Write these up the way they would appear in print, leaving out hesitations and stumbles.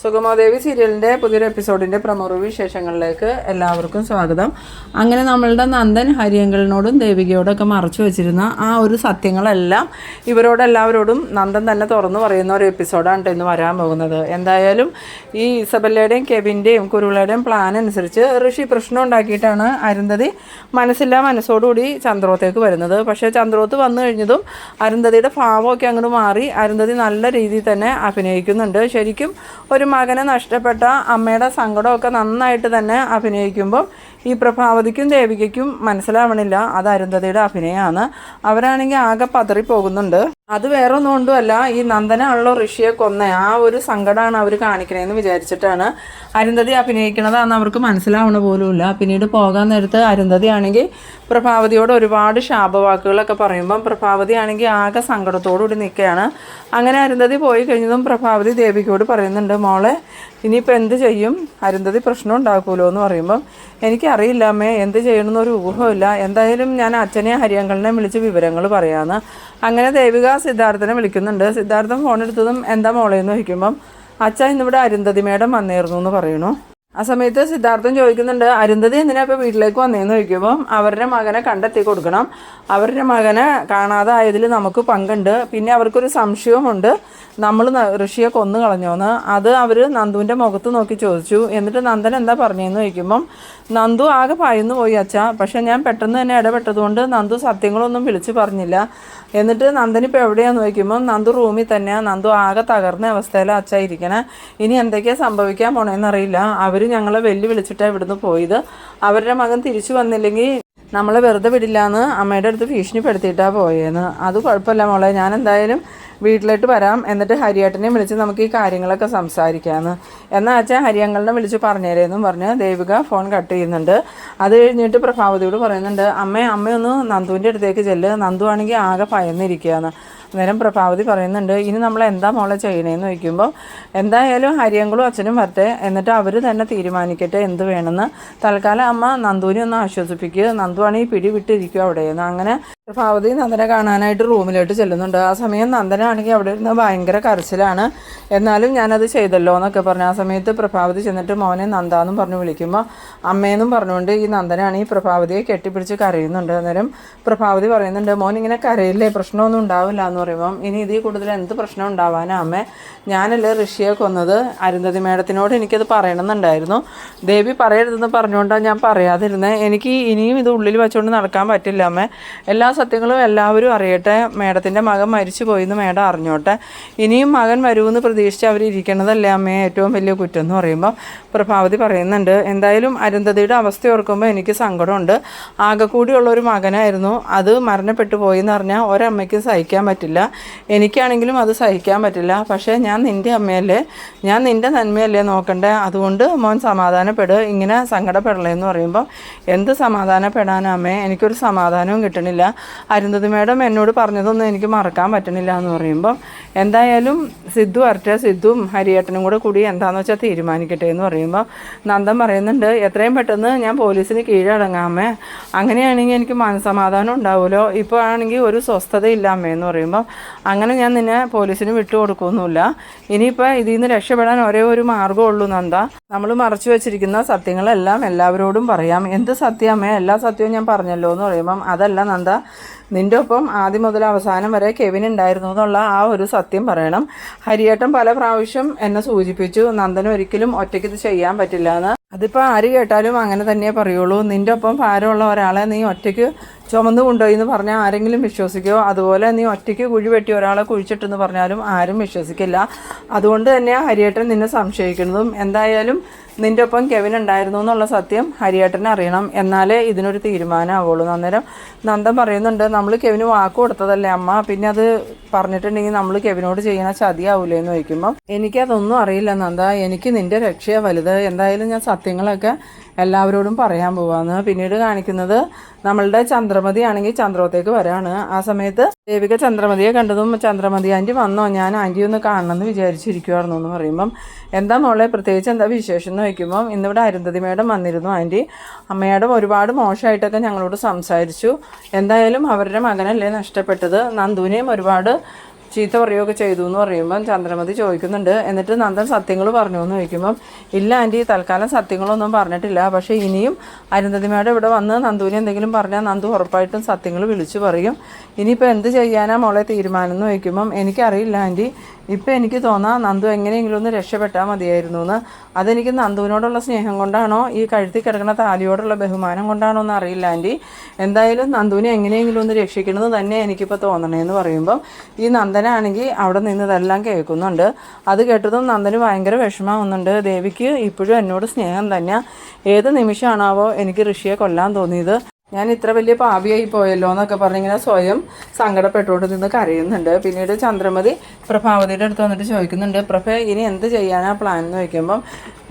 സുഗമോദേവി സീരിയലിൻ്റെ പുതിയൊരു എപ്പിസോഡിൻ്റെ promo review വിശേഷങ്ങളിലേക്ക് എല്ലാവർക്കും സ്വാഗതം. അങ്ങനെ നമ്മളുടെ നന്ദൻ ഹരിയങ്കളിനോടും ദേവികയോടൊക്കെ മറച്ചു വെച്ചിരുന്ന ആ ഒരു സത്യങ്ങളെല്ലാം ഇവരോടെല്ലാവരോടും നന്ദൻ തന്നെ തുറന്നു പറയുന്ന ഒരു എപ്പിസോഡാണ് ഇന്ന് വരാൻ പോകുന്നത്. എന്തായാലും ഈ ഇസബല്ലയുടെയും കെവിൻ്റെയും കുരുളയുടെയും പ്ലാൻ അനുസരിച്ച് ഋഷി പ്രശ്നം ഉണ്ടാക്കിയിട്ടാണ് അരുന്ധതി മനസ്സില്ലാ മനസ്സോടുകൂടി ചന്ദ്രോത്തേക്ക് വരുന്നത്. പക്ഷേ ചന്ദ്രോത്ത് വന്നു കഴിഞ്ഞതും അരുന്ധതിയുടെ ഭാവമൊക്കെ അങ്ങോട്ട് മാറി അരുന്ധതി നല്ല രീതിയിൽ തന്നെ അഭിനയിക്കുന്നുണ്ട്. ശരിക്കും ഒരു മകനെ നഷ്ടപ്പെട്ട അമ്മയുടെ സങ്കടമൊക്കെ നന്നായിട്ട് തന്നെ അഭിനയിക്കുമ്പോൾ ഈ പ്രഭാവതിക്കും ദേവികയ്ക്കും മനസ്സിലാവണില്ല അത് അരുന്ധതിയുടെ അഭിനയമാണ്. അവരാണെങ്കിൽ ആകെ പതറിപ്പോകുന്നുണ്ട്. അത് വേറെ ഒന്നും കൊണ്ടുമല്ല, ഈ നന്ദനാണല്ലോ ഋഷിയെ കൊന്ന ആ ഒരു സങ്കടമാണ് അവർ കാണിക്കണേന്ന് വിചാരിച്ചിട്ടാണ് അരുന്ധതി അഭിനയിക്കണതാണെന്ന് അവർക്ക് മനസ്സിലാവണ പോലുമില്ല. പിന്നീട് പോകാൻ നേരത്ത് അരുന്ധതി ആണെങ്കിൽ പ്രഭാവതിയോട് ഒരുപാട് ശാപവാക്കുകളൊക്കെ പറയുമ്പം പ്രഭാവതി ആണെങ്കിൽ ആകെ സങ്കടത്തോടുകൂടി നിൽക്കുകയാണ്. അങ്ങനെ അരുന്ധതി പോയി കഴിഞ്ഞതും പ്രഭാവതി ദേവികയോട് പറയുന്നുണ്ട്, മോളെ ഇനിയിപ്പോൾ എന്ത് ചെയ്യും, അരുന്ധതി പ്രശ്നം ഉണ്ടാക്കുമല്ലോ എന്ന് പറയുമ്പം എനിക്കറിയില്ല അമ്മേ, എന്ത് ചെയ്യണമെന്നൊരു ഊഹമില്ല. എന്തായാലും ഞാൻ അച്ഛനെ ഹരിയങ്കളിനെ വിളിച്ച് വിവരങ്ങൾ പറയാമെന്ന്. അങ്ങനെ ദേവിക സിദ്ധാർത്ഥനെ വിളിക്കുന്നുണ്ട്. സിദ്ധാർത്ഥൻ ഫോൺ എടുത്തതും എന്താ മോളേന്ന് ചോദിക്കുമ്പം അച്ഛൻ ഇന്നിവിടെ അരുന്ധതി മേഡം വന്നിരുന്നു എന്ന് പറയണു. ആ സമയത്ത് സിദ്ധാർത്ഥൻ ചോദിക്കുന്നുണ്ട്, അരുന്ധതി എന്തിനാ ഇപ്പോൾ വീട്ടിലേക്ക് വന്നതെന്ന് ചോദിക്കുമ്പം അവരുടെ മകനെ കണ്ടെത്തി കൊടുക്കണം, അവരുടെ മകനെ കാണാതായതിൽ നമുക്ക് പങ്കുണ്ട്, പിന്നെ അവർക്കൊരു സംശയവുമുണ്ട് നമ്മൾ ഋഷിയെ കൊന്നു കളഞ്ഞോന്ന്. അത് അവർ നന്ദുവിൻ്റെ മുഖത്ത് നോക്കി ചോദിച്ചു. എന്നിട്ട് നന്ദൻ എന്താ പറഞ്ഞതെന്ന് ചോദിക്കുമ്പം നന്ദു ആകെ ഭയന്നു പോയി അച്ഛാ, പക്ഷേ ഞാൻ പെട്ടെന്ന് തന്നെ ഇടപെട്ടതുകൊണ്ട് നന്ദു സത്യങ്ങളൊന്നും വിളിച്ച് പറഞ്ഞില്ല. എന്നിട്ട് നന്ദനിപ്പോൾ എവിടെയാണെന്ന് ചോദിക്കുമ്പം നന്ദു റൂമിൽ തന്നെയാണ്, നന്ദു ആകെ തകർന്ന അവസ്ഥയിലാണ് അച്ഛാ ഇരിക്കണേ, ഇനി എന്തൊക്കെയാണ് സംഭവിക്കാൻ പോണേന്നറിയില്ല, അവർ ഞങ്ങളെ വിളിച്ചിട്ടാണ് ഇവിടുന്ന് പോയത്, അവരുടെ മകൻ തിരിച്ചു വന്നില്ലെങ്കിൽ നമ്മളെ വെറുതെ വിടില്ല എന്ന് അമ്മയുടെ അടുത്ത് ഭീഷണിപ്പെടുത്തിയിട്ടാണ് പോയെന്ന്. അത് കുഴപ്പമില്ല മോളെ, ഞാൻ എന്തായാലും വീട്ടിലോട്ട് വരാം, എന്നിട്ട് ഹരിയേട്ടനെ വിളിച്ച് നമുക്ക് ഈ കാര്യങ്ങളൊക്കെ സംസാരിക്കാമെന്ന്. എന്നാൽ അച്ഛൻ ഹരിയങ്കളിനെ വിളിച്ച് പറഞ്ഞേരെന്നും പറഞ്ഞ് ദേവിക ഫോൺ കട്ട് ചെയ്യുന്നുണ്ട്. അത് കഴിഞ്ഞിട്ട് പ്രഭാവതിയോട് പറയുന്നുണ്ട്, അമ്മയൊന്ന് നന്ദുവിൻ്റെ അടുത്തേക്ക് ചെല്ല്, നന്ദു ആണെങ്കിൽ ആകെ ഭയന്നിരിക്കുകയാണ്. അന്നേരം പ്രഭാവതി പറയുന്നുണ്ട്, ഇനി നമ്മൾ എന്താ മോളെ ചെയ്യണേന്ന് ചോദിക്കുമ്പോൾ എന്തായാലും ഹരിയങ്കളും അച്ഛനും വരട്ടെ, എന്നിട്ട് അവർ തന്നെ തീരുമാനിക്കട്ടെ എന്ത് വേണമെന്ന്. തൽക്കാലം അമ്മ നന്ദുവിനെ ഒന്ന് ആശ്വസിപ്പിക്കുക, നന്ദു ആണെങ്കിൽ പിടി വിട്ടിരിക്കുക അവിടെയെന്ന്. അങ്ങനെ പ്രഭാവതി നന്ദനെ കാണാനായിട്ട് റൂമിലോട്ട് ചെല്ലുന്നുണ്ട്. ആ സമയം നന്ദനാണെങ്കിൽ അവിടെ ഇരുന്ന് ഭയങ്കര കരച്ചിലാണ്. എന്നാലും ഞാനത് ചെയ്തല്ലോ എന്നൊക്കെ പറഞ്ഞു. ആ സമയത്ത് പ്രഭാവതി ചെന്നിട്ട് മോനെ നന്ദാന്നും പറഞ്ഞ് വിളിക്കുമ്പോൾ അമ്മയെന്നും പറഞ്ഞുകൊണ്ട് ഈ നന്ദനാണെങ്കിൽ പ്രഭാവതിയെ കെട്ടിപ്പിടിച്ച് കരയുന്നുണ്ട്. അന്നേരം പ്രഭാവതി പറയുന്നുണ്ട്, മോൻ ഇങ്ങനെ കരയില്ലേ, പ്രശ്നമൊന്നും ഉണ്ടാവില്ല എന്ന് പറയുമ്പം ഇനി ഇതിൽ കൂടുതൽ എന്ത് പ്രശ്നം ഉണ്ടാവാനാ അമ്മേ, ഞാനല്ലേ ഋഷിയെ കൊന്നത്, അരുന്ധതി മേഡത്തിനോട് എനിക്കത് പറയണമെന്നുണ്ടായിരുന്നു, ദേവി പറയരുതെന്ന് പറഞ്ഞുകൊണ്ടാണ് ഞാൻ പറയാതിരുന്നത്, എനിക്ക് ഇനിയും ഇത് ഉള്ളിൽ വെച്ചുകൊണ്ട് നടക്കാൻ പറ്റില്ല അമ്മേ, എല്ലാ സത്യങ്ങളും എല്ലാവരും അറിയട്ടെ, മേഡത്തിൻ്റെ മകൻ മരിച്ചു പോയിന്ന് മേഡം അറിഞ്ഞോട്ടെ, ഇനിയും മകൻ വരുമെന്ന് പ്രതീക്ഷിച്ച് അവരിയ്ക്കണതല്ലേ അമ്മയെ ഏറ്റവും വലിയ കുറ്റം എന്ന് പറയുമ്പോൾ പ്രഭാവതി പറയുന്നുണ്ട്, എന്തായാലും അരുന്ധതിയുടെ അവസ്ഥ ഓർക്കുമ്പോൾ എനിക്ക് സങ്കടമുണ്ട്, ആകെ കൂടിയുള്ളൊരു മകനായിരുന്നു, അത് മരണപ്പെട്ടു പോയി എന്ന് പറഞ്ഞാൽ ഒരമ്മയ്ക്കും സഹിക്കാൻ പറ്റില്ല, എനിക്കാണെങ്കിലും അത് സഹിക്കാൻ പറ്റില്ല, പക്ഷേ ഞാൻ നിൻ്റെ അമ്മയല്ലേ, ഞാൻ നിൻ്റെ നന്മയല്ലേ നോക്കണ്ടേ, അതുകൊണ്ട് മോൻ സമാധാനപ്പെടുക, ഇങ്ങനെ സങ്കടപ്പെടലേ എന്ന് പറയുമ്പോൾ എന്ത് സമാധാനപ്പെടാനമ്മേ, എനിക്കൊരു സമാധാനവും കിട്ടണില്ല, അരുന്ധതി മേഡം എന്നോട് പറഞ്ഞതൊന്നും എനിക്ക് മറക്കാൻ പറ്റണില്ല എന്ന് പറയുമ്പോൾ എന്തായാലും സിദ്ധു വരട്ടെ, സിദ്ധുവും ഹരിയേട്ടനും കൂടി എന്താണെന്ന് വെച്ചാൽ തീരുമാനിക്കട്ടെ എന്ന് പറയുമ്പോൾ നന്ദൻ പറയുന്നുണ്ട്, എത്രയും പെട്ടെന്ന് ഞാൻ പോലീസിന് കീഴടങ്ങാമേ, അങ്ങനെയാണെങ്കിൽ എനിക്ക് മനസ്സമാധാനം ഉണ്ടാവുമല്ലോ, ഇപ്പോൾ ആണെങ്കിൽ ഒരു സ്വസ്ഥതയില്ല അമ്മേ എന്ന് പറയുമ്പോൾ അങ്ങനെ ഞാൻ നിന്നെ പോലീസിന് വിട്ടു കൊടുക്കുമൊന്നുമില്ല, ഇനിയിപ്പോൾ ഇതിൽ നിന്ന് രക്ഷപ്പെടാൻ ഒരേ ഒരു മാർഗ്ഗമുള്ളൂ നന്ദ, നമ്മൾ മറച്ചു വെച്ചിരിക്കുന്ന സത്യങ്ങളെല്ലാം എല്ലാവരോടും പറയാം. എന്ത് സത്യമേ, എല്ലാ സത്യവും ഞാൻ പറഞ്ഞല്ലോ എന്ന് പറയുമ്പം അതല്ല നന്ദ, നിൻ്റെ ഒപ്പം ആദ്യം മുതൽ അവസാനം വരെ കെവിൻ ഉണ്ടായിരുന്നു എന്നുള്ള ആ ഒരു സത്യം പറയണം. ഹരിയേട്ടൻ പല പ്രാവശ്യം എന്നെ സൂചിപ്പിച്ചു, നന്ദന് ഒരിക്കലും ഒറ്റയ്ക്ക് ഇത് ചെയ്യാൻ പറ്റില്ല എന്ന്. അതിപ്പോൾ ആര് കേട്ടാലും അങ്ങനെ തന്നെ പറയുള്ളൂ, നിൻ്റെ ഒപ്പം ഭാരമുള്ള ഒരാളെ നീ ഒറ്റയ്ക്ക് ചുമന്ന് കൊണ്ടുപോയി എന്ന് പറഞ്ഞാൽ ആരെങ്കിലും വിശ്വസിക്കുമോ, അതുപോലെ നീ ഒറ്റയ്ക്ക് കുഴി വെട്ടി ഒരാളെ കുഴിച്ചിട്ടെന്ന് പറഞ്ഞാലും ആരും വിശ്വസിക്കില്ല, അതുകൊണ്ട് തന്നെയാണ് ഹരിയേട്ടൻ നിന്നെ സംശയിക്കുന്നതും. എന്തായാലും നിൻ്റെ ഒപ്പം കെവിൻ ഉണ്ടായിരുന്നു എന്നുള്ള സത്യം ഹരിയേട്ടനെ അറിയണം, എന്നാലേ ഇതിനൊരു തീരുമാനമാവുള്ളൂ. അന്നേരം നന്ദൻ പറയുന്നുണ്ട്, നമ്മൾ കെവിന് വാക്ക് കൊടുത്തതല്ലേ അമ്മ, പിന്നെ അത് പറഞ്ഞിട്ടുണ്ടെങ്കിൽ നമ്മൾ കെവിനോട് ചെയ്യുന്ന ചതിയാവൂലേ എന്ന് ചോദിക്കുമ്പം എനിക്കതൊന്നും അറിയില്ല നന്ദ, എനിക്ക് നിൻ്റെ രക്ഷയാണ് വലുത്, എന്തായാലും ഞാൻ സത്യങ്ങളൊക്കെ എല്ലാവരോടും പറയാൻ പോവാന്ന്. പിന്നീട് കാണിക്കുന്നത് നമ്മളുടെ ചന്ദ്രമതി ആണെങ്കിൽ ചന്ദ്രോത്തേക്ക് വരാണ്. ആ സമയത്ത് ദേവിക ചന്ദ്രമതിയെ കണ്ടതും ചന്ദ്രമതി ആൻറ്റി വന്നോ, ഞാൻ ആൻറ്റി ഒന്ന് കാണണമെന്ന് വിചാരിച്ചിരിക്കുമായിരുന്നു എന്ന് പറയുമ്പം എന്താ മോളെ പ്രത്യേകിച്ച് എന്താ വിശേഷം എന്ന് ചോദിക്കുമ്പം ഇന്നിവിടെ അരുന്ധതി മേഡം വന്നിരുന്നു ആൻറ്റി, അമ്മയുടെ ഒരുപാട് മോശമായിട്ടൊക്കെ ഞങ്ങളോട് സംസാരിച്ചു, എന്തായാലും അവരുടെ മകനല്ലേ നഷ്ടപ്പെട്ടത്, നന്ദുവിനെയും ഒരുപാട് ചീത്ത പറയുകയൊക്കെ ചെയ്തു എന്ന് പറയുമ്പം ചന്ദ്രമതി ചോദിക്കുന്നുണ്ട്, എന്നിട്ട് നന്ദൻ സത്യങ്ങൾ പറഞ്ഞു എന്ന് ചോദിക്കുമ്പം, ഇല്ല ആൻറ്റി, തൽക്കാലം സത്യങ്ങളൊന്നും പറഞ്ഞിട്ടില്ല. പക്ഷേ ഇനിയും അരുന്ധതിമയുടെ ഇവിടെ വന്ന് നന്ദുവിനെ എന്തെങ്കിലും പറഞ്ഞാൽ നന്ദു ഉറപ്പായിട്ടും സത്യങ്ങൾ വിളിച്ചു പറയും. ഇനിയിപ്പോൾ എന്ത് ചെയ്യാനാ മോളെ തീരുമാനം എന്ന് ചോദിക്കുമ്പം, എനിക്കറിയില്ല ആൻറ്റി, ഇപ്പം എനിക്ക് തോന്നാം നന്ദു എങ്ങനെയെങ്കിലും ഒന്ന് രക്ഷപ്പെട്ടാൽ മതിയായിരുന്നു എന്ന്. അതെനിക്ക് നന്ദുവിനോടുള്ള സ്നേഹം കൊണ്ടാണോ ഈ കഴുത്തിൽ കിടക്കുന്ന താലിയോടുള്ള ബഹുമാനം കൊണ്ടാണോ എന്ന് അറിയില്ല ആൻറ്റി. എന്തായാലും നന്ദുവിനെ എങ്ങനെയെങ്കിലും ഒന്ന് രക്ഷിക്കണമെന്ന് തന്നെ എനിക്കിപ്പോൾ തോന്നണേന്ന് പറയുമ്പം ഈ നന്ദനാണെങ്കിൽ അവിടെ നിന്ന് ഇതെല്ലാം കേൾക്കുന്നുണ്ട്. അത് കേട്ടതും നന്ദന് ഭയങ്കര വിഷമാവുന്നുണ്ട്. ദേവിക്ക് ഇപ്പോഴും എന്നോട് സ്നേഹം തന്നെ. ഏത് നിമിഷമാണാവോ എനിക്ക് ഋഷിയെ കൊല്ലാൻ തോന്നിയത്, ഞാൻ ഇത്ര വലിയ പാപിയായി പോയല്ലോ എന്നൊക്കെ പറഞ്ഞിങ്ങനെ സ്വയം സങ്കടപ്പെട്ടുകൊണ്ട് നിന്ന് കരയുന്നുണ്ട്. പിന്നീട് ചന്ദ്രമതി പ്രഭാവതിയുടെ അടുത്ത് വന്നിട്ട് ചോദിക്കുന്നുണ്ട്, പ്രഭ ഇനി എന്ത് ചെയ്യാനാ പ്ലാൻ എന്ന് ചോദിക്കുമ്പം,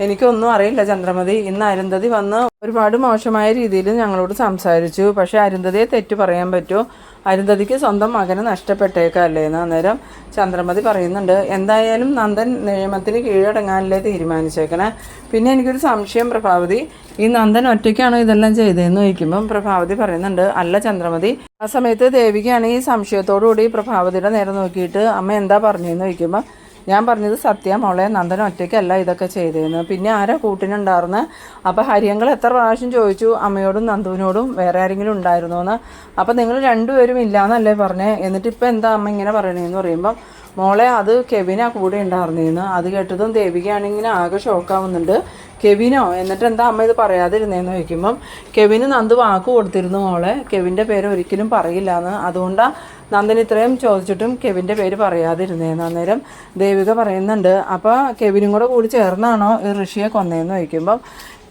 എനിക്കൊന്നും അറിയില്ല ചന്ദ്രമതി. ഇന്ന് അരുന്ധതി വന്ന് ഒരുപാട് മോശമായ രീതിയിൽ ഞങ്ങളോട് സംസാരിച്ചു. പക്ഷേ അരുന്ധതിയെ തെറ്റ് പറയാൻ പറ്റുമോ? അരുന്ധതിക്ക് സ്വന്തം മകനെ നഷ്ടപ്പെട്ടേക്കല്ലേന്ന് അന്നേരം ചന്ദ്രമതി പറയുന്നുണ്ട്, എന്തായാലും നന്ദൻ നിയമത്തിന് കീഴടങ്ങാനല്ലേ തീരുമാനിച്ചേക്കണേ. പിന്നെ എനിക്കൊരു സംശയം പ്രഭാവതി, ഈ നന്ദൻ ഒറ്റയ്ക്കാണോ ഇതെല്ലാം ചെയ്തതെന്ന് ചോദിക്കുമ്പം പ്രഭാവതി പറയുന്നുണ്ട്, അല്ല ചന്ദ്രമതി. ആ സമയത്ത് ദേവികയാണ് ഈ സംശയത്തോടുകൂടി പ്രഭാവതിയുടെ നേരെ നോക്കിയിട്ട്, അമ്മ എന്താ പറഞ്ഞതെന്ന് ചോദിക്കുമ്പോൾ, ഞാൻ പറഞ്ഞത് സത്യം മോളെ, നന്ദൻ ഒറ്റയ്ക്കല്ല ഇതൊക്കെ ചെയ്തതെന്ന്. പിന്നെ ആരാ കൂട്ടിനുണ്ടായിരുന്നത്? അപ്പോൾ ഹരിയങ്കൾ എത്ര പ്രാവശ്യം ചോദിച്ചു അമ്മയോടും നന്ദുവിനോടും വേറെ ആരെങ്കിലും ഉണ്ടായിരുന്നോ എന്ന്. അപ്പോൾ നിങ്ങൾ രണ്ടുപേരും ഇല്ലയെന്നല്ലേ പറഞ്ഞേ, എന്നിട്ട് ഇപ്പോൾ എന്താ അമ്മ ഇങ്ങനെ പറയണേന്ന് പറയുമ്പം, മോളെ അത് കെവിനാ കൂടെ ഉണ്ടായിരുന്നേന്ന്. അത് കേട്ടതും ദേവികയാണെങ്കിൽ ആകെ ഷോക്കാവുന്നുണ്ട്. കെവിനോ? എന്നിട്ട് എന്താ അമ്മ ഇത് പറയാതിരുന്നേന്ന് ചോദിക്കുമ്പം, കെവിന് നന്ദു വാക്ക് കൊടുത്തിരുന്നു മോളെ, കെവിൻ്റെ പേര് ഒരിക്കലും പറയില്ല എന്ന്. അതുകൊണ്ടാണ് നന്ദൻ ഇത്രയും ചോദിച്ചിട്ടും കെവിൻ്റെ പേര് പറയാതിരുന്നേന്ന്. അന്നേരം ദേവിക പറയുന്നുണ്ട്, അപ്പോൾ കെവിനും കൂടി ചേർന്നാണോ ഈ ഋഷിയെ കൊന്നേന്ന് ചോദിക്കുമ്പം,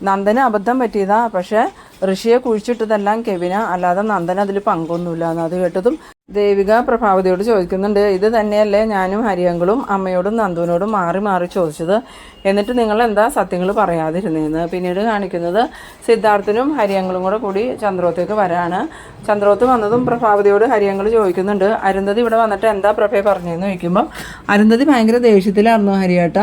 നന്ദന് അബദ്ധം പറ്റിയതാ, പക്ഷേ ഋഷിയെ കുഴിച്ചിട്ടതെല്ലാം കെവിന, അല്ലാതെ നന്ദൻ അതിൽ പങ്കൊന്നുമില്ല എന്ന്. അത് കേട്ടതും ദേവിക പ്രഭാവതിയോട് ചോദിക്കുന്നുണ്ട്, ഇത് തന്നെയല്ലേ ഞാനും ഹരിയങ്കളും അമ്മയോടും നന്ദുവിനോടും മാറി മാറി ചോദിച്ചത്, എന്നിട്ട് നിങ്ങൾ എന്താ സത്യങ്ങൾ പറയാതിരുന്നതെന്ന്. പിന്നീട് കാണിക്കുന്നത് സിദ്ധാർത്ഥനും ഹരിയങ്കളും കൂടി ചന്ദ്രോത്തേക്ക് വരാണ്. ചന്ദ്രോത്ത് വന്നതും പ്രഭാവതിയോട് ഹരിയങ്കൾ ചോദിക്കുന്നുണ്ട്, അരുന്ധതി ഇവിടെ വന്നിട്ട് എന്താ പ്രഭയെ പറഞ്ഞതെന്ന് ചോദിക്കുമ്പം, അരുന്ധതി ഭയങ്കര ദേഷ്യത്തിലായിരുന്നു ഹരിയേട്ട.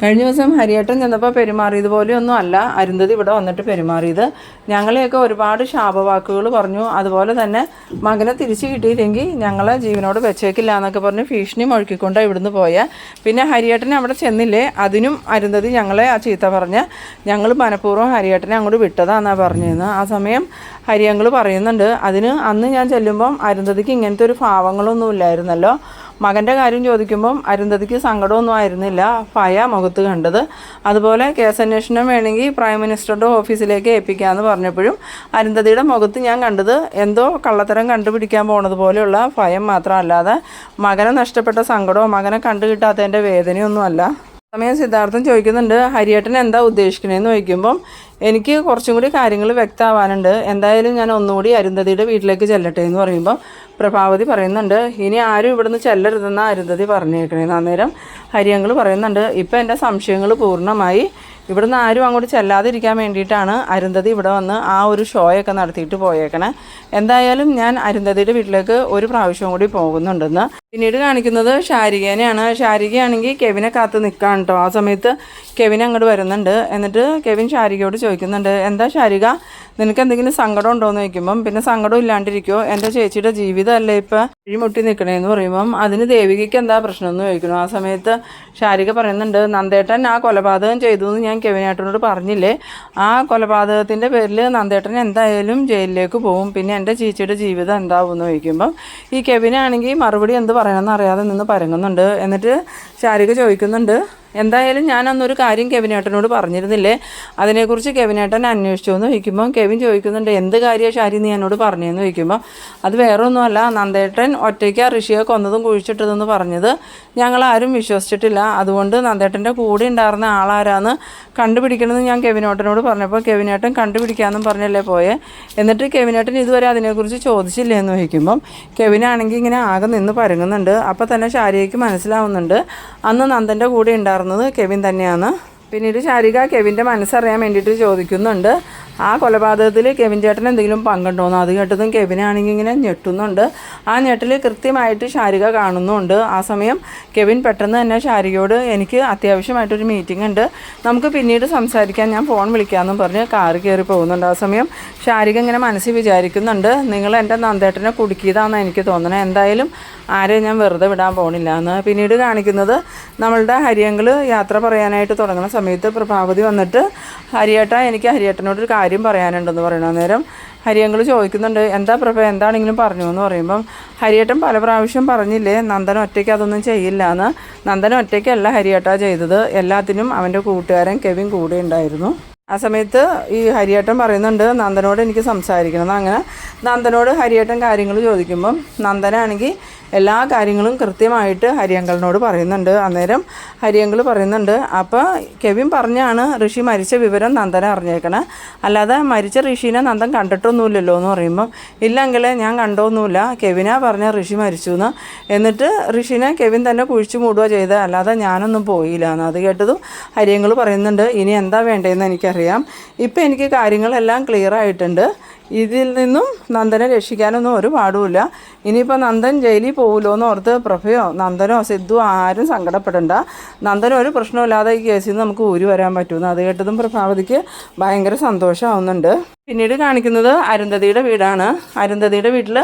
കഴിഞ്ഞ ദിവസം ഹരിയേട്ടൻ ചെന്നപ്പോൾ പെരുമാറിയതുപോലെയൊന്നും അല്ല അരുന്ധതി ഇവിടെ വന്നിട്ട് പെരുമാറിയത്. ഞങ്ങളെയൊക്കെ ഒരുപാട് ശാപവാക്കുകൾ പറഞ്ഞു. അതുപോലെ തന്നെ മകനെ തിരിച്ചു കിട്ടിയില്ലെങ്കിൽ ഞങ്ങളെ ജീവനോട് വെച്ചേക്കില്ല എന്നൊക്കെ പറഞ്ഞ് ഭീഷണി മുഴക്കിക്കൊണ്ടാണ് ഇവിടുന്ന് പോയാൽ. പിന്നെ ഹരിയേട്ടനെ അവിടെ ചെന്നില്ലേ, അതിനും അരുന്ധതി ഞങ്ങളെ ആ ചീത്ത പറഞ്ഞ് ഞങ്ങൾ മനഃപൂർവ്വം ഹരിയേട്ടനെ അങ്ങോട്ട് വിട്ടതാണെന്നാണ് പറഞ്ഞതെന്ന്. ആ സമയം ഹരിയങ്കൾ പറയുന്നുണ്ട്, അതിന് അന്ന് ഞാൻ ചെല്ലുമ്പം അരുന്ധതിക്ക് ഇങ്ങനത്തെ ഒരു ഭാവങ്ങളൊന്നും ഇല്ലായിരുന്നല്ലോ. മകൻ്റെ കാര്യം ചോദിക്കുമ്പം അരുന്ധതിക്ക് സങ്കടമൊന്നും ആയിരുന്നില്ല, ഭയ മുഖത്ത് കണ്ടത്. അതുപോലെ കേസന്വേഷണം വേണമെങ്കിൽ പ്രൈം മിനിസ്റ്ററുടെ ഓഫീസിലേക്ക് ഏൽപ്പിക്കാമെന്ന് പറഞ്ഞപ്പോഴും അരുന്ധതിയുടെ മുഖത്ത് ഞാൻ കണ്ടത് എന്തോ കള്ളത്തരം കണ്ടുപിടിക്കാൻ പോണത് പോലെയുള്ള ഭയം മാത്രമല്ലാതെ മകനെ നഷ്ടപ്പെട്ട സങ്കടമോ മകനെ കണ്ടു കിട്ടാത്തതിൻ്റെ വേദനയൊന്നും അല്ല. സമയം സിദ്ധാർത്ഥൻ ചോദിക്കുന്നുണ്ട്, ഹരിയേട്ടൻ എന്താ ഉദ്ദേശിക്കണേന്ന് ചോദിക്കുമ്പം, എനിക്ക് കുറച്ചും കൂടി കാര്യങ്ങൾ വ്യക്തമാവാനുണ്ട്, എന്തായാലും ഞാൻ ഒന്നുകൂടി അരുന്ധതിയുടെ വീട്ടിലേക്ക് ചെല്ലട്ടെ എന്ന് പറയുമ്പോൾ പ്രഭാവതി പറയുന്നുണ്ട്, ഇനി ആരും ഇവിടുന്ന് ചെല്ലരുതെന്നാണ് അരുന്ധതി പറഞ്ഞേക്കണേന്ന്. അന്നേരം ഹരിയങ്കൾ പറയുന്നുണ്ട്, ഇപ്പം എൻ്റെ സംശയങ്ങൾ പൂർണ്ണമായി. ഇവിടുന്ന് ആരും അങ്ങോട്ട് ചെല്ലാതിരിക്കാൻ വേണ്ടിയിട്ടാണ് അരുന്ധതി ഇവിടെ വന്ന് ആ ഒരു ഷോയൊക്കെ നടത്തിയിട്ട് പോയേക്കണേ. എന്തായാലും ഞാൻ അരുന്ധതിയുടെ വീട്ടിലേക്ക് ഒരു പ്രാവശ്യം കൂടി പോകുന്നുണ്ടെന്ന്. പിന്നീട് കാണിക്കുന്നത് ശാരികേനെയാണ്. ശാരികയാണെങ്കിൽ കെവിനെ കാത്ത് നിൽക്കാൻ കേട്ടോ. ആ സമയത്ത് കെവിൻ അങ്ങോട്ട് വരുന്നുണ്ട്. എന്നിട്ട് കെവിൻ ശാരികയോട് ചോദിക്കുന്നുണ്ട്, എന്താ ശാരിക, നിനക്ക് എന്തെങ്കിലും സങ്കടം ഉണ്ടോ എന്ന് ചോദിക്കുമ്പം, പിന്നെ സങ്കടം ഇല്ലാണ്ടിരിക്കുമോ, എൻ്റെ ചേച്ചിയുടെ ജീവിതമല്ലേ ഇപ്പം ഇഴിമുട്ടി നിൽക്കണേന്ന് പറയുമ്പം അതിന് ദേവികയ്ക്ക് എന്താ പ്രശ്നം എന്ന് ചോദിക്കണം. ആ സമയത്ത് ശാരിക പറയുന്നുണ്ട്, നന്ദേട്ടൻ ആ കൊലപാതകം ചെയ്തു എന്ന് ഞാൻ കെവിനേട്ടനോട് പറഞ്ഞില്ലേ, ആ കൊലപാതകത്തിൻ്റെ പേരിൽ നന്ദേട്ടൻ എന്തായാലും ജയിലിലേക്ക് പോകും, പിന്നെ എൻ്റെ ചേച്ചിയുടെ ജീവിതം എന്താവും എന്ന് ചോദിക്കുമ്പം ഈ കെവിനാണെങ്കിൽ മറുപടി എന്ത് പറയണമെന്ന് അറിയാതെ നിന്ന് പരങ്ങുന്നുണ്ട്. എന്നിട്ട് ശാരിക ചോദിക്കുന്നുണ്ട്, എന്തായാലും ഞാൻ അന്നൊരു കാര്യം കെവിനേട്ടനോട് പറഞ്ഞിരുന്നില്ലേ, അതിനെക്കുറിച്ച് കെവിനേട്ടൻ അന്വേഷിച്ചു എന്ന് ചോദിക്കുമ്പോൾ കെവിൻ ചോദിക്കുന്നുണ്ട്, എന്ത് കാര്യമാണ് ഷാരി നീ എന്നോട് പറഞ്ഞതെന്ന് ചോദിക്കുമ്പോൾ, അത് വേറെ ഒന്നുമല്ല, നന്ദേട്ടൻ ഒറ്റയ്ക്ക് ഋഷിയെ കൊന്നതും കുഴിച്ചിട്ടതെന്ന് പറഞ്ഞത് ഞങ്ങളാരും വിശ്വസിച്ചിട്ടില്ല. അതുകൊണ്ട് നന്ദേട്ടൻ്റെ കൂടെ ഉണ്ടായിരുന്ന ആളാരാന്ന് കണ്ടുപിടിക്കണമെന്ന് ഞാൻ കെവിനേട്ടനോട് പറഞ്ഞപ്പോൾ കെവിനേട്ടൻ കണ്ടുപിടിക്കാമെന്നും പറഞ്ഞല്ലേ പോയെ, എന്നിട്ട് കെവിനേട്ടൻ ഇതുവരെ അതിനെക്കുറിച്ച് ചോദിച്ചില്ലേ എന്ന് ചോദിക്കുമ്പം കെവിനാണെങ്കിൽ ഇങ്ങനെ ആകെ നിന്ന് പരങ്ങുന്നുണ്ട്. അപ്പോൾ തന്നെ ശാരികയ്ക്ക് മനസ്സിലാവുന്നുണ്ട് അന്ന് നന്ദൻ്റെ കൂടെ ഉണ്ടായിരുന്നത് കെവിൻ തന്നെയാണ്. പിന്നീട് ശാരിക കെവിൻ്റെ മനസ്സറിയാൻ വേണ്ടിയിട്ട് ചോദിക്കുന്നുണ്ട്, ആ കൊലപാതകത്തിൽ കെവിൻ ചേട്ടൻ എന്തെങ്കിലും പങ്കുണ്ടോയെന്ന് അത് കേട്ടതും കെവിനാണെങ്കിൽ ഇങ്ങനെ ഞെട്ടുന്നുണ്ട്. ആ ഞെട്ടിൽ കൃത്യമായിട്ട് ശാരിക കാണുന്നുമുണ്ട്. ആ സമയം കെവിൻ പെട്ടെന്ന് തന്നെ ശാരികയോട് എനിക്ക് അത്യാവശ്യമായിട്ടൊരു മീറ്റിംഗ് ഉണ്ട്, നമുക്ക് പിന്നീട് സംസാരിക്കാൻ, ഞാൻ ഫോൺ വിളിക്കാമെന്നും പറഞ്ഞ് കാറ് കയറി പോകുന്നുണ്ട്. ആ സമയം ശാരിക ഇങ്ങനെ മനസ്സിൽ വിചാരിക്കുന്നുണ്ട്, നിങ്ങൾ എൻ്റെ നന്ദേട്ടനെ കുടുക്കിയതാണെന്ന് എനിക്ക് തോന്നണേ, എന്തായാലും ആരെയും ഞാൻ വെറുതെ വിടാൻ പോകണില്ല എന്ന്. പിന്നീട് കാണിക്കുന്നത് നമ്മളുടെ ഹരിയങ്കൾ യാത്ര പറയാനായിട്ട് തുടങ്ങുന്ന സമയത്ത് പ്രഭാവതി വന്നിട്ട് ഹരിയേട്ട, എനിക്ക് ഹരിയേട്ടനോടൊരു കാര്യം പറയാനുണ്ടെന്ന് പറയണ നേരം ഹരിയങ്കൾ ചോദിക്കുന്നുണ്ട്, എന്താ പ്രഭ, എന്താണെങ്കിലും പറഞ്ഞു എന്ന് പറയുമ്പം ഹരിയേട്ടൻ പല പ്രാവശ്യം പറഞ്ഞില്ലേ നന്ദൻ ഒറ്റയ്ക്ക് അതൊന്നും ചെയ്യില്ല എന്ന്. നന്ദൻ ഒറ്റയ്ക്കല്ല ഹരിയേട്ട ചെയ്തത്, എല്ലാത്തിനും അവൻ്റെ കൂട്ടുകാരൻ കെവിൻ കൂടെ ഉണ്ടായിരുന്നു. ആ സമയത്ത് ഈ ഹരിയേട്ടൻ പറയുന്നുണ്ട് നന്ദനോട് എനിക്ക് സംസാരിക്കണം. അങ്ങനെ നന്ദനോട് ഹരിയേട്ടൻ കാര്യങ്ങൾ ചോദിക്കുമ്പം നന്ദനാണെങ്കിൽ എല്ലാ കാര്യങ്ങളും കൃത്യമായിട്ട് ഹരിയങ്കളിനോട് പറയുന്നുണ്ട്. അന്നേരം ഹരിയങ്കൾ പറയുന്നുണ്ട്, അപ്പോൾ കെവിൻ പറഞ്ഞാണ് ഋഷി മരിച്ച വിവരം നന്ദനെ അറിഞ്ഞേക്കണേ, അല്ലാതെ മരിച്ച ഋഷീനെ നന്ദൻ കണ്ടിട്ടൊന്നുമില്ലല്ലോ എന്ന് പറയുമ്പം ഇല്ലെങ്കിൽ ഞാൻ കണ്ടൊന്നുമില്ല, കെവിനാ പറഞ്ഞ ഋഷി മരിച്ചു എന്ന്. എന്നിട്ട് ഋഷിനെ കെവിൻ തന്നെ കുഴിച്ചു മൂടുക ചെയ്ത്, അല്ലാതെ ഞാനൊന്നും പോയില്ല എന്ന്. അത് കേട്ടതും ഹരിയങ്കൾ പറയുന്നുണ്ട്, ഇനി എന്താ വേണ്ടതെന്ന് എനിക്കറിയാം, ഇപ്പം എനിക്ക് കാര്യങ്ങളെല്ലാം ക്ലിയർ ആയിട്ടുണ്ട്, ഇതിൽ നിന്നും നന്ദനെ രക്ഷിക്കാനൊന്നും ഒരു പാടുമില്ല. ഇനിയിപ്പോൾ നന്ദൻ ജയിലിൽ പോകുമല്ലോ എന്ന് ഓർത്ത് പ്രഭയോ നന്ദനോ സിദ്ധു ആരും സങ്കടപ്പെടണ്ട, നന്ദൻ ഒരു പ്രശ്നമില്ലാതെ ഈ കേസിൽ നിന്ന് നമുക്ക് ഊരി വരാൻ പറ്റുമെന്ന്. അത് കേട്ടതും പ്രഭാവതിക്ക് ഭയങ്കര സന്തോഷമാവുന്നുണ്ട്. പിന്നീട് കാണിക്കുന്നത് അരുന്ധതിയുടെ വീടാണ്. അരുന്ധതിയുടെ വീട്ടിൽ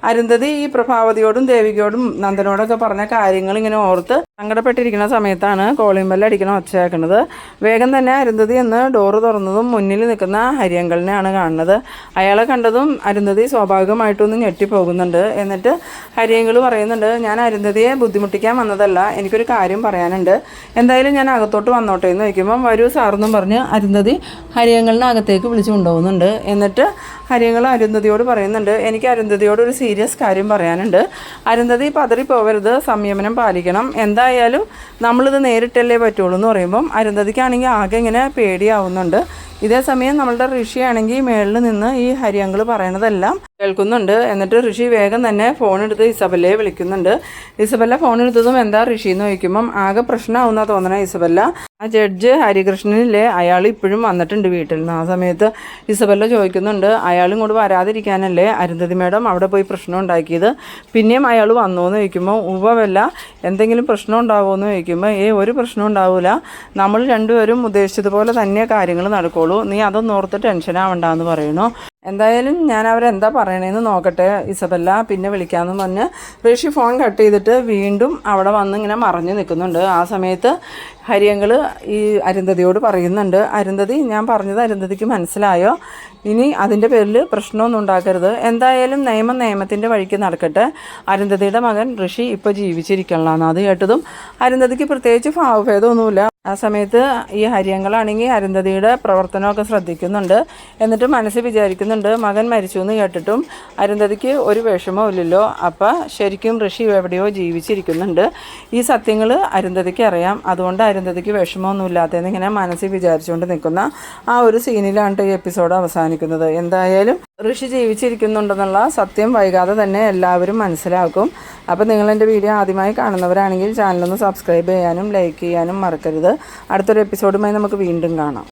അരുന്ധതി ഈ പ്രഭാവതിയോടും ദേവികയോടും നന്ദനോടൊക്കെ പറഞ്ഞ കാര്യങ്ങൾ ഇങ്ങനെ ഓർത്ത് സങ്കടപ്പെട്ടിരിക്കുന്ന സമയത്താണ് കോളിംഗ് ബെല്ല് അടിക്കണം ഒച്ചയാക്കുന്നത്. വേഗം തന്നെ അരുന്ധതി എന്ന് ഡോറ് തുറന്നതും മുന്നിൽ നിൽക്കുന്ന ഹരിയങ്കളിനെയാണ് കാണുന്നത്. അയാളെ കണ്ടതും അരുന്ധതി സ്വാഭാവികമായിട്ടൊന്ന് ഞെട്ടിപ്പോകുന്നുണ്ട്. എന്നിട്ട് ഹരിയങ്കൾ പറയുന്നുണ്ട്, ഞാൻ അരുന്ധതിയെ ബുദ്ധിമുട്ടിക്കാൻ വന്നതല്ല, എനിക്കൊരു കാര്യം പറയാനുണ്ട്, എന്തായാലും ഞാൻ അകത്തോട്ട് വന്നോട്ടെ എന്ന് വയ്ക്കുമ്പം വരൂ സാറെന്നും പറഞ്ഞ് അരുന്ധതി ഹരിയങ്കളിനെ അകത്തേക്ക് വിളിച്ചു കൊണ്ടുപോകുന്നുണ്ട്. എന്നിട്ട് ഹരിയങ്കൾ അരുന്ധതിയോട് പറയുന്നുണ്ട്, എനിക്ക് അരുന്ധതിയോട് ഒരു സീരിയസ് കാര്യം പറയാനുണ്ട്, അരുന്ധതി പതറിപ്പോവരുത്, സംയമനം പാലിക്കണം, എന്തായാലും നമ്മളിത് നേരിട്ടല്ലേ പറ്റുള്ളൂ എന്ന് പറയുമ്പം അരുന്ധതിക്കാണെങ്കിൽ ആകെ ഇങ്ങനെ പേടിയാവുന്നുണ്ട്. ഇതേ സമയം നമ്മളുടെ ഋഷിയാണെങ്കിൽ മേളിൽ നിന്ന് ഈ ഹരിയങ്കൾ പറയണതെല്ലാം കേൾക്കുന്നുണ്ട്. എന്നിട്ട് ഋഷി വേഗം തന്നെ ഫോൺ എടുത്ത് ഇസബല്ലയെ വിളിക്കുന്നുണ്ട്. ഇസബല്ല ഫോൺ എടുത്തതും എന്താ ഋഷി എന്ന് ചോദിക്കുമ്പം ആകെ പ്രശ്നമാവുന്ന തോന്നണ ഇസബല്ല. ആ ജഡ്ജ് ഹരികൃഷ്ണനില്ലേ, അയാൾ ഇപ്പോഴും വന്നിട്ടുണ്ട് വീട്ടിൽ നിന്ന്. ആ സമയത്ത് ഇസബല്ല ചോദിക്കുന്നുണ്ട്, അയാൾ ഇങ്ങോട്ട് വരാതിരിക്കാനല്ലേ അരുന്ധതി മേഡം അവിടെ പോയി പ്രശ്നം ഉണ്ടാക്കിയത്, പിന്നെയും അയാൾ വന്നു എന്ന് ചോദിക്കുമ്പോൾ ഉവ്വല്ല, എന്തെങ്കിലും പ്രശ്നം ഉണ്ടാവുമോ എന്ന് ചോദിക്കുമ്പോൾ ഒരു പ്രശ്നം ഉണ്ടാവില്ല, നമ്മൾ രണ്ടുപേരും ഉദ്ദേശിച്ചതുപോലെ തന്നെ കാര്യങ്ങൾ നടക്കുള്ളൂ, നീ അതൊന്നും ഓർത്ത് ടെൻഷൻ ആവണ്ടെന്ന് പറയുന്നു. എന്തായാലും ഞാൻ അവരെന്താ പറയണേന്ന് നോക്കട്ടെ ഇസബല്ല, പിന്നെ വിളിക്കാമെന്ന് പറഞ്ഞ് ഋഷി ഫോൺ കട്ട് ചെയ്തിട്ട് വീണ്ടും അവിടെ വന്ന് ഇങ്ങനെ മറഞ്ഞു നിൽക്കുന്നുണ്ട്. ആ സമയത്ത് ഹരിയങ്കൾ ഈ അരുന്ധതിയോട് പറയുന്നുണ്ട്, അരുന്ധതി, ഞാൻ പറഞ്ഞത് അരുന്ധതിക്ക് മനസ്സിലായോ, ഇനി അതിൻ്റെ പേരിൽ പ്രശ്നമൊന്നും ഉണ്ടാക്കരുത്, എന്തായാലും നിയമം നിയമത്തിൻ്റെ വഴിക്ക് നടക്കട്ടെ, അരുന്ധതിയുടെ മകൻ ഋഷി ഇപ്പോൾ ജീവിച്ചിരിക്കണമെന്ന്. അത് കേട്ടതും അരുന്ധതിക്ക് പ്രത്യേകിച്ച് ഭാവഭേദമൊന്നുമില്ല. ആ സമയത്ത് ഈ ഹരിയങ്കളാണെങ്കിൽ അരുന്ധതിയുടെ പ്രവർത്തനമൊക്കെ ശ്രദ്ധിക്കുന്നുണ്ട്. എന്നിട്ട് മനസ്സിൽ വിചാരിക്കുന്നുണ്ട്, മകൻ മരിച്ചു എന്ന് കേട്ടിട്ടും അരുന്ധതിക്ക് ഒരു വിഷമവും ഇല്ലല്ലോ, അപ്പം ശരിക്കും ഋഷി എവിടെയോ ജീവിച്ചിരിക്കുന്നുണ്ട്, ഈ സത്യങ്ങൾ അരുന്ധതിക്ക് അറിയാം, അതുകൊണ്ട് അരുന്ധതിക്ക് വിഷമമൊന്നും ഇല്ലാത്തതെന്ന് ഇങ്ങനെ മനസ്സിൽ വിചാരിച്ചുകൊണ്ട് നിൽക്കുന്ന ആ ഒരു സീനിലാണ് ഈ എപ്പിസോഡ് അവസാനിക്കുന്നത്. എന്തായാലും ഋഷി ജീവിച്ചിരിക്കുന്നുണ്ടെന്നുള്ള സത്യം വൈകാതെ തന്നെ എല്ലാവരും മനസ്സിലാക്കും. അപ്പോൾ നിങ്ങളെൻ്റെ വീഡിയോ ആദ്യമായി കാണുന്നവരാണെങ്കിൽ ചാനലൊന്ന് സബ്സ്ക്രൈബ് ചെയ്യാനും ലൈക്ക് ചെയ്യാനും മറക്കരുത്. അടുത്തൊരു എപ്പിസോഡുമായി നമുക്ക് വീണ്ടും കാണാം.